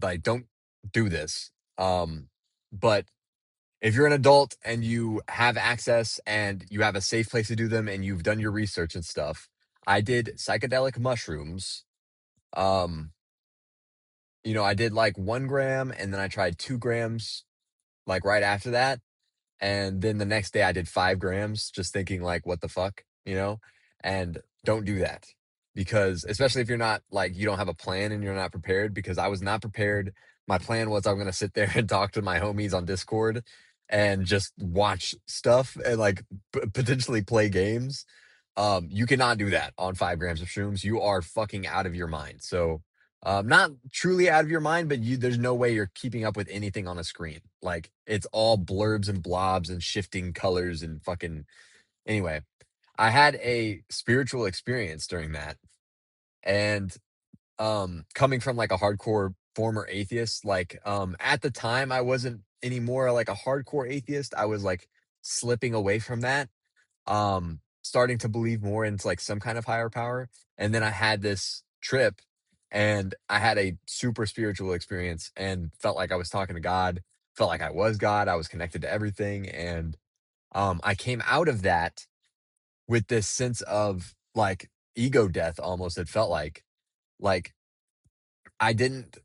like don't do this. But if you're an adult and you have access and you have a safe place to do them and you've done your research and stuff, I did psychedelic mushrooms. Um, I did like 1 gram and then I tried 2 grams like right after that. And then the next day I did 5 grams, just thinking like, what the fuck, And don't do that because especially if you're not like you don't have a plan and you're not prepared. Because I was not prepared. My plan was I'm gonna sit there and talk to my homies on Discord and just watch stuff and like potentially play games. You cannot do that on 5 grams of shrooms. You are fucking out of your mind. So not truly out of your mind, but there's no way you're keeping up with anything on a screen. Like it's all blurbs and blobs and shifting colors and fucking anyway. I had a spiritual experience during that. And coming from like a hardcore former atheist, like at the time I wasn't anymore like a hardcore atheist. I was like slipping away from that, starting to believe more into like some kind of higher power. And then I had this trip and I had a super spiritual experience and felt like I was talking to God, felt like I was God, I was connected to everything. And I came out of that with this sense of like ego death almost. It felt like I didn't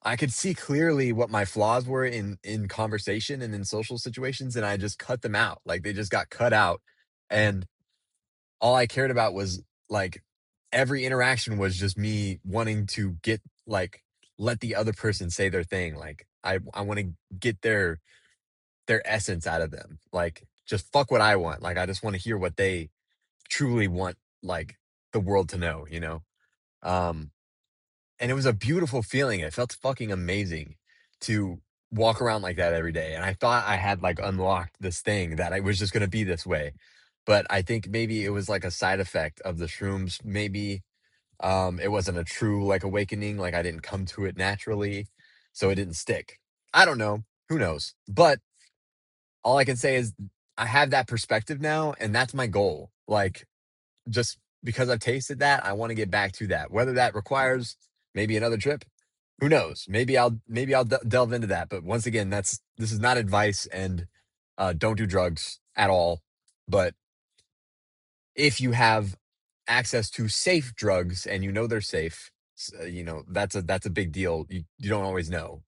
I could see clearly what my flaws were in conversation and in social situations, and I just cut them out. Like they just got cut out. And all I cared about was like every interaction was just me wanting to get like let the other person say their thing. Like I want to get their essence out of them. Like just fuck what I want. Like I just want to hear what they truly want like the world to know. Um and it was a beautiful feeling. It felt fucking amazing to walk around like that every day. And I thought I had like unlocked this thing that I was just going to be this way. But I think maybe it was like a side effect of the shrooms. Maybe it wasn't a true like awakening. Like I didn't come to it naturally. So it didn't stick. I don't know. Who knows? But all I can say is I have that perspective now. And that's my goal. Like just because I've tasted that, I want to get back to that. Whether that requires maybe another trip, who knows? Maybe I'll delve into that. But once again, this is not advice, and don't do drugs at all. But if you have access to safe drugs and you know they're safe, that's a big deal. You don't always know.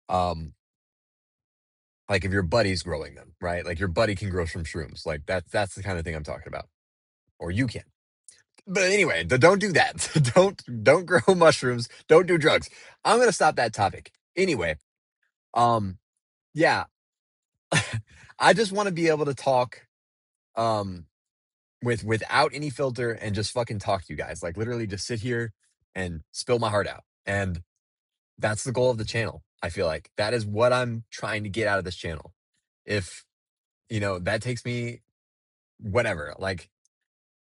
Um, like if your buddy's growing them, right? Like your buddy can grow from shrooms. Like that's the kind of thing I'm talking about, or you can. But anyway, don't do that. Don't grow mushrooms. Don't do drugs. I'm gonna stop that topic. Anyway, um, yeah, I just want to be able to talk um without any filter and just fucking talk to you guys. Like literally just sit here and spill my heart out. And that's the goal of the channel. I feel like that is what I'm trying to get out of this channel. If that takes me whatever. Like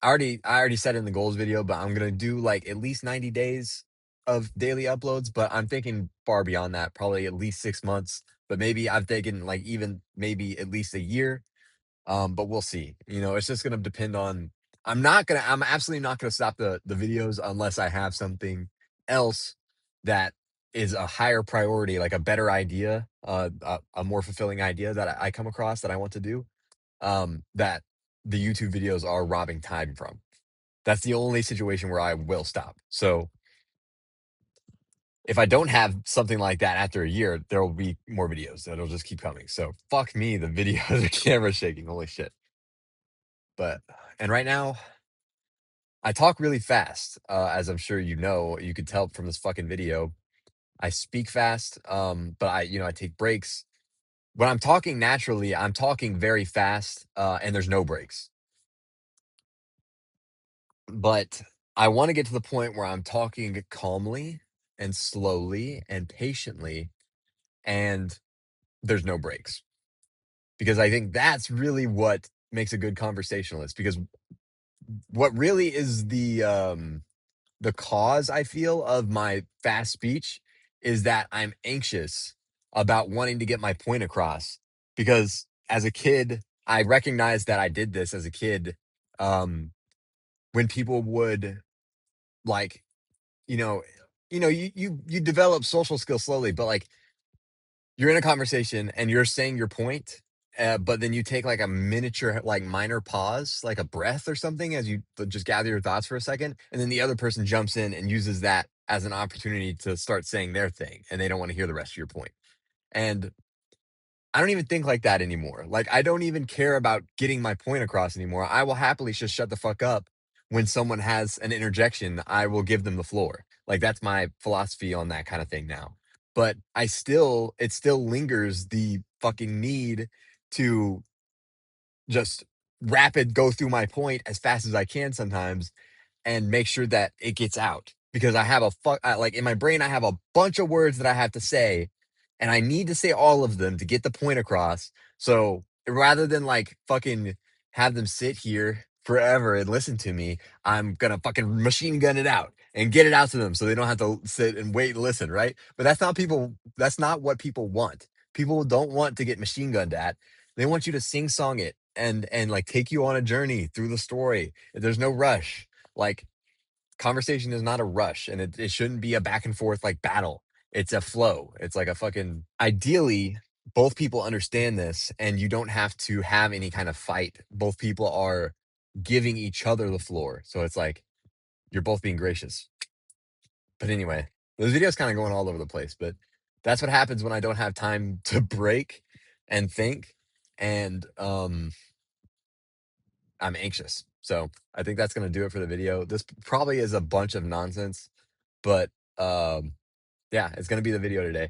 I already said in the goals video, but I'm gonna do like at least 90 days of daily uploads. But I'm thinking far beyond that, probably at least 6 months. But maybe I'm thinking like even maybe at least a year. But we'll see. It's just gonna depend on. I'm absolutely not gonna stop the videos unless I have something else that is a higher priority, like a better idea, a more fulfilling idea that I come across that I want to do. That the YouTube videos are robbing time from. That's the only situation where I will stop. So if I don't have something like that after a year, there will be more videos that'll just keep coming. So fuck me, the video, the camera shaking. Holy shit. But and right now, I talk really fast, as I'm sure you know. You could tell from this fucking video. I speak fast, but I take breaks. When I'm talking naturally, I'm talking very fast, and there's no breaks. But I want to get to the point where I'm talking calmly and slowly and patiently, and there's no breaks. Because I think that's really what makes a good conversationalist. Because what really is the cause I feel of my fast speech is that I'm anxious about wanting to get my point across. Because as a kid, I recognized that I did this as a kid. Um, when people would like, you know, you develop social skills slowly, but like you're in a conversation and you're saying your point, but then you take like a miniature, like minor pause, like a breath or something, as you just gather your thoughts for a second, and then the other person jumps in and uses that as an opportunity to start saying their thing, and they don't want to hear the rest of your point. And I don't even think like that anymore. Like, I don't even care about getting my point across anymore. I will happily just shut the fuck up when someone has an interjection. I will give them the floor. Like, that's my philosophy on that kind of thing now. But it still lingers the fucking need to just rapid go through my point as fast as I can sometimes and make sure that it gets out because I have like in my brain I have a bunch of words that I have to say and I need to say all of them to get the point across. So rather than like fucking have them sit here forever and listen to me, I'm gonna fucking machine gun it out and get it out to them so they don't have to sit and wait and listen, right? But that's not what people want. People don't want to get machine gunned at. They want you to sing song it and like take you on a journey through the story. There's no rush. Like conversation is not a rush and it shouldn't be a back and forth like battle. It's a flow. It's like a fucking ideally both people understand this and you don't have to have any kind of fight. Both people are giving each other the floor. So it's like you're both being gracious. But anyway, this video's kind of going all over the place, but that's what happens when I don't have time to break and think. And I'm anxious. So I think that's going to do it for the video. This probably is a bunch of nonsense, but yeah, it's going to be the video today.